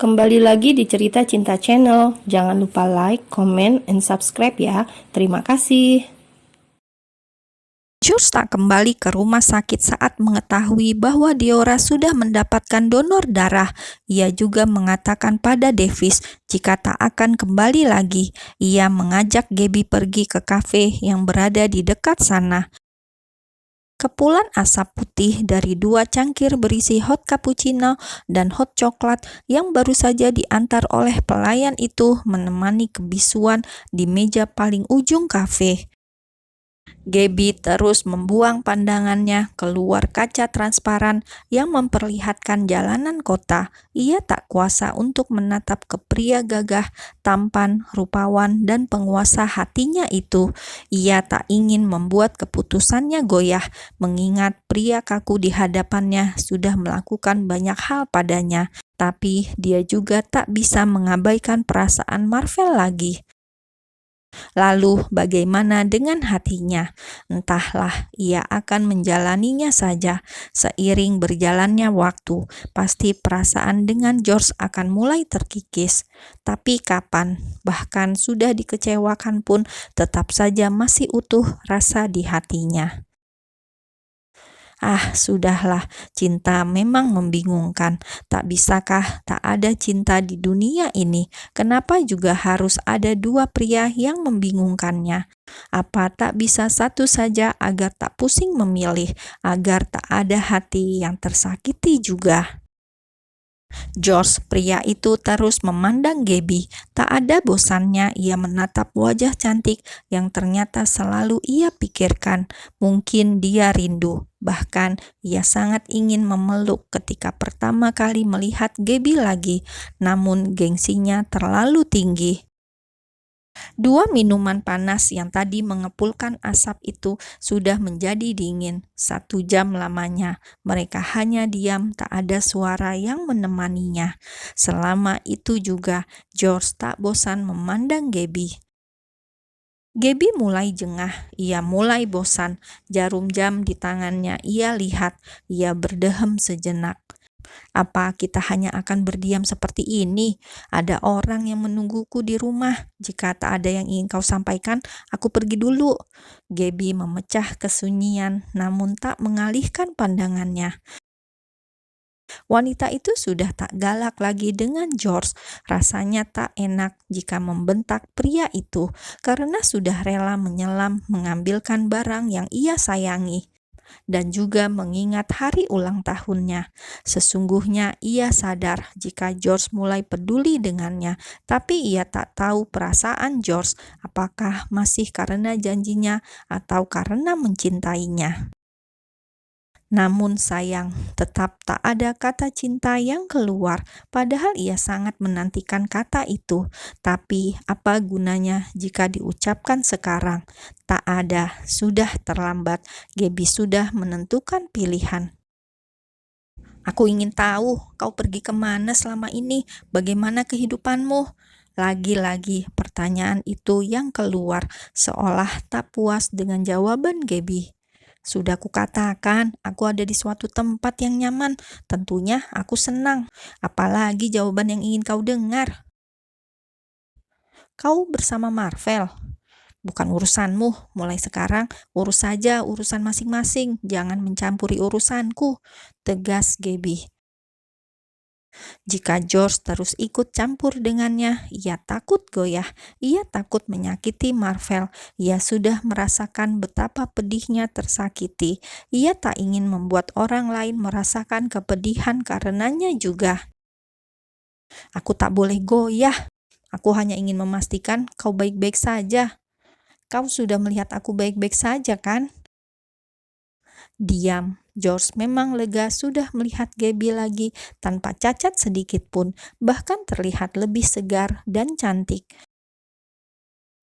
Kembali lagi di Cerita Cinta Channel. Jangan lupa like, comment, and subscribe ya. Terima kasih. George tak kembali ke rumah sakit saat mengetahui bahwa Diora sudah mendapatkan donor darah. Ia juga mengatakan pada Davis jika tak akan kembali lagi. Ia mengajak Gabby pergi ke kafe yang berada di dekat sana. Kepulan asap putih dari 2 cangkir berisi hot cappuccino dan hot coklat yang baru saja diantar oleh pelayan itu menemani kebisuan di meja paling ujung kafe. Gabby terus membuang pandangannya keluar kaca transparan yang memperlihatkan jalanan kota. Ia tak kuasa untuk menatap ke pria gagah, tampan, rupawan, dan penguasa hatinya itu. Ia tak ingin membuat keputusannya goyah, mengingat pria kaku di hadapannya sudah melakukan banyak hal padanya. Tapi dia juga tak bisa mengabaikan perasaan Marvel lagi. Lalu bagaimana dengan hatinya? Entahlah, ia akan menjalaninya saja. Seiring berjalannya waktu, pasti perasaan dengan George akan mulai terkikis. Tapi kapan? Bahkan sudah dikecewakan pun tetap saja masih utuh rasa di hatinya. Sudahlah, cinta memang membingungkan. Tak bisakah tak ada cinta di dunia ini? Kenapa juga harus ada 2 pria yang membingungkannya? Apa tak bisa satu saja agar tak pusing memilih, agar tak ada hati yang tersakiti juga? George, pria itu terus memandang Gabby. Tak ada bosannya ia menatap wajah cantik yang ternyata selalu ia pikirkan. Mungkin dia rindu. Bahkan ia sangat ingin memeluk ketika pertama kali melihat Gabby lagi. Namun gengsinya terlalu tinggi. 2 minuman panas yang tadi mengepulkan asap itu sudah menjadi dingin. 1 jam lamanya, mereka hanya diam, tak ada suara yang menemaninya. Selama itu juga, George tak bosan memandang Gabby. Gabby mulai jengah, ia mulai bosan. Jarum jam di tangannya ia lihat, ia berdehem sejenak. Apa kita hanya akan berdiam seperti ini? Ada orang yang menungguku di rumah. Jika tak ada yang ingin kau sampaikan, aku pergi dulu. Gabby memecah kesunyian, namun tak mengalihkan pandangannya. Wanita itu sudah tak galak lagi dengan George. Rasanya tak enak jika membentak pria itu, karena sudah rela menyelam mengambilkan barang yang ia sayangi. Dan juga mengingat hari ulang tahunnya. Sesungguhnya ia sadar jika George mulai peduli dengannya, tapi ia tak tahu perasaan George, apakah masih karena janjinya atau karena mencintainya. Namun sayang, tetap tak ada kata cinta yang keluar, padahal ia sangat menantikan kata itu. Tapi apa gunanya jika diucapkan sekarang? Tak ada, sudah terlambat. Gabby sudah menentukan pilihan. Aku ingin tahu kau pergi kemana selama ini, bagaimana kehidupanmu? Lagi-lagi pertanyaan itu yang keluar, seolah tak puas dengan jawaban Gabby. Sudah kukatakan, aku ada di suatu tempat yang nyaman. Tentunya aku senang. Apalagi jawaban yang ingin kau dengar. Kau bersama Marvel. Bukan urusanmu. Mulai sekarang, urus saja urusan masing-masing. Jangan mencampuri urusanku, tegas Gabby. Jika George terus ikut campur dengannya, ia takut goyah. Ia takut menyakiti Marvel. Ia sudah merasakan betapa pedihnya tersakiti. Ia tak ingin membuat orang lain merasakan kepedihan karenanya juga. Aku tak boleh goyah. Aku hanya ingin memastikan kau baik-baik saja. Kau sudah melihat aku baik-baik saja, kan? Diam. George memang lega sudah melihat Gabby lagi tanpa cacat sedikit pun, bahkan terlihat lebih segar dan cantik.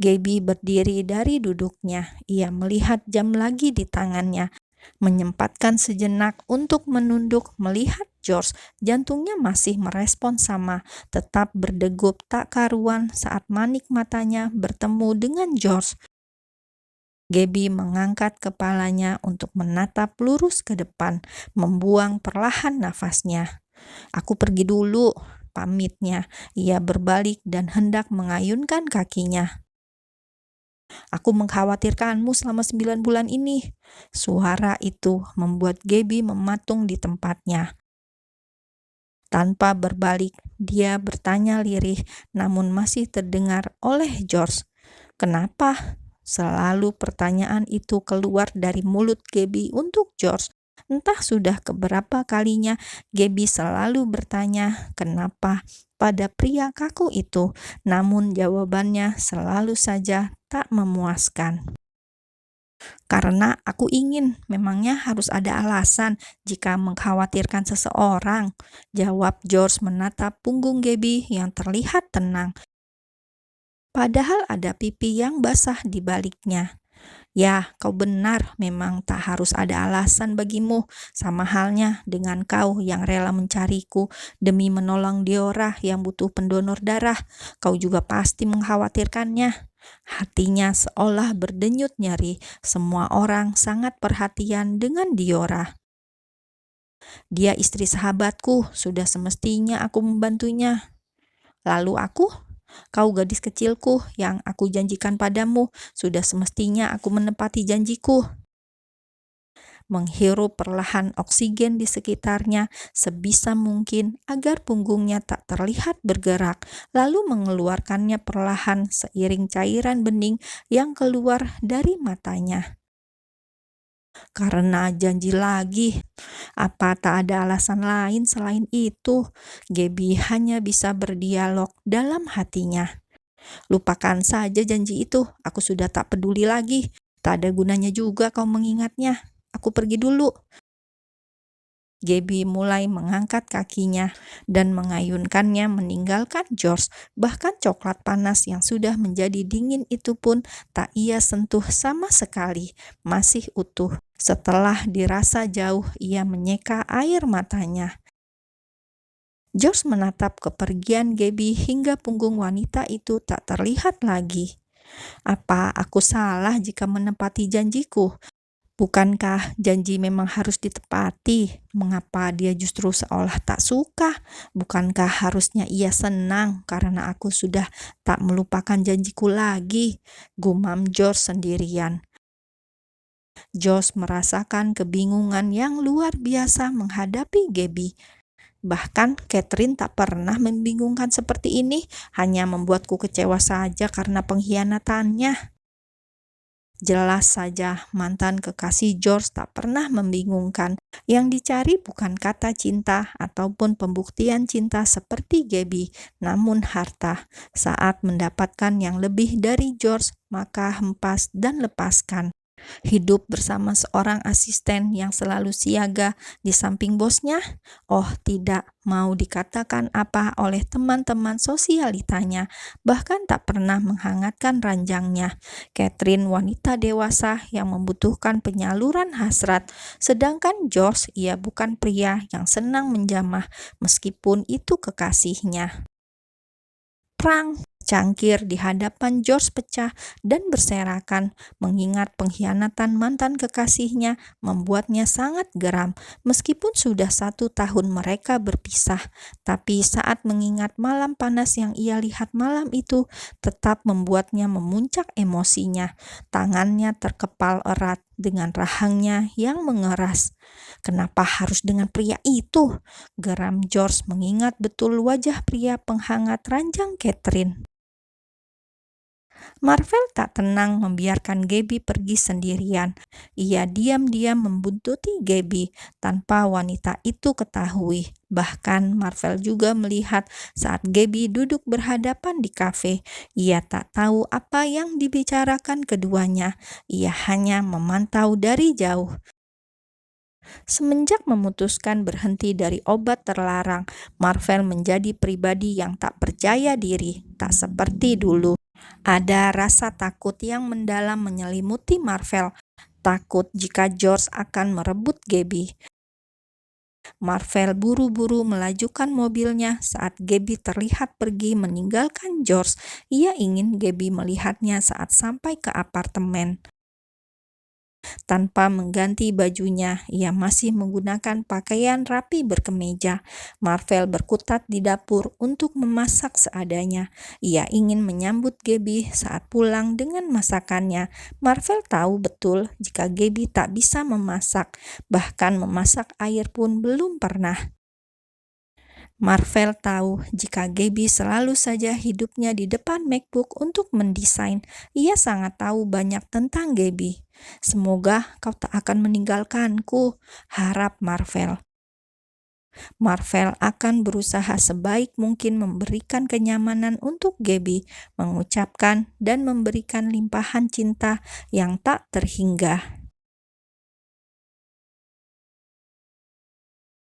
Gabby berdiri dari duduknya. Ia melihat jam lagi di tangannya, menyempatkan sejenak untuk menunduk melihat George. Jantungnya masih merespon sama, tetap berdegup tak karuan saat manik matanya bertemu dengan George. Gabby mengangkat kepalanya untuk menatap lurus ke depan, membuang perlahan nafasnya. Aku pergi dulu, pamitnya. Ia berbalik dan hendak mengayunkan kakinya. "Aku mengkhawatirkanmu selama 9 bulan ini." Suara itu membuat Gabby mematung di tempatnya. Tanpa berbalik, dia bertanya lirih, namun masih terdengar oleh George. "Kenapa?" Selalu pertanyaan itu keluar dari mulut Gabby untuk George. Entah sudah keberapa kalinya Gabby selalu bertanya kenapa pada pria kaku itu, namun jawabannya selalu saja tak memuaskan. "Karena aku ingin, memangnya harus ada alasan jika mengkhawatirkan seseorang," jawab George menatap punggung Gabby yang terlihat tenang. Padahal ada pipi yang basah di baliknya. "Ya, kau benar, memang tak harus ada alasan bagimu, sama halnya dengan kau yang rela mencariku demi menolong Diora yang butuh pendonor darah. Kau juga pasti mengkhawatirkannya." Hatinya seolah berdenyut nyeri. Semua orang sangat perhatian dengan Diora. "Dia istri sahabatku, sudah semestinya aku membantunya. Lalu aku? Kau gadis kecilku yang aku janjikan padamu, sudah semestinya aku menepati janjiku." Menghirup perlahan oksigen di sekitarnya sebisa mungkin agar punggungnya tak terlihat bergerak, lalu mengeluarkannya perlahan seiring cairan bening yang keluar dari matanya. "Karena janji lagi. Apa tak ada alasan lain selain itu?" Gabby hanya bisa berdialog dalam hatinya. "Lupakan saja janji itu, aku sudah tak peduli lagi. Tak ada gunanya juga kau mengingatnya. Aku pergi dulu." Gabby mulai mengangkat kakinya dan mengayunkannya meninggalkan George. Bahkan coklat panas yang sudah menjadi dingin itu pun tak ia sentuh sama sekali, masih utuh. Setelah dirasa jauh, ia menyeka air matanya. George menatap kepergian Gabby hingga punggung wanita itu tak terlihat lagi. "Apa aku salah jika menepati janjiku? Bukankah janji memang harus ditepati? Mengapa dia justru seolah tak suka? Bukankah harusnya ia senang karena aku sudah tak melupakan janjiku lagi?" Gumam George sendirian. George merasakan kebingungan yang luar biasa menghadapi Gabby. "Bahkan Catherine tak pernah membingungkan seperti ini, hanya membuatku kecewa saja karena pengkhianatannya." Jelas saja mantan kekasih George tak pernah membingungkan. Yang dicari bukan kata cinta ataupun pembuktian cinta seperti Gabby, namun harta. Saat mendapatkan yang lebih dari George, maka hempas dan lepaskan. Hidup bersama seorang asisten yang selalu siaga di samping bosnya? Oh tidak, mau dikatakan apa oleh teman-teman sosialitanya, bahkan tak pernah menghangatkan ranjangnya. Catherine wanita dewasa yang membutuhkan penyaluran hasrat, sedangkan George ia bukan pria yang senang menjamah meskipun itu kekasihnya. Prang! Cangkir di hadapan George pecah dan berserakan. Mengingat pengkhianatan mantan kekasihnya membuatnya sangat geram. Meskipun sudah 1 tahun mereka berpisah, tapi saat mengingat malam panas yang ia lihat malam itu, tetap membuatnya memuncak emosinya. Tangannya terkepal erat dengan rahangnya yang mengeras. "Kenapa harus dengan pria itu?" geram George mengingat betul wajah pria penghangat ranjang Catherine. Marvel tak tenang membiarkan Gabby pergi sendirian. Ia diam-diam membuntuti Gabby tanpa wanita itu ketahui. Bahkan Marvel juga melihat saat Gabby duduk berhadapan di kafe. Ia tak tahu apa yang dibicarakan keduanya. Ia hanya memantau dari jauh. Semenjak memutuskan berhenti dari obat terlarang, Marvel menjadi pribadi yang tak percaya diri, tak seperti dulu. Ada rasa takut yang mendalam menyelimuti Marvel. Takut jika George akan merebut Gabby. Marvel buru-buru melajukan mobilnya saat Gabby terlihat pergi meninggalkan George. Ia ingin Gabby melihatnya saat sampai ke apartemen. Tanpa mengganti bajunya, ia masih menggunakan pakaian rapi berkemeja. Marvel berkutat di dapur untuk memasak seadanya. Ia ingin menyambut Gabby saat pulang dengan masakannya. Marvel tahu betul jika Gabby tak bisa memasak, bahkan memasak air pun belum pernah. Marvel tahu jika Gabby selalu saja hidupnya di depan MacBook untuk mendesain. Ia sangat tahu banyak tentang Gabby. "Semoga kau tak akan meninggalkanku," harap Marvel. Marvel akan berusaha sebaik mungkin memberikan kenyamanan untuk Gabby, mengucapkan dan memberikan limpahan cinta yang tak terhingga.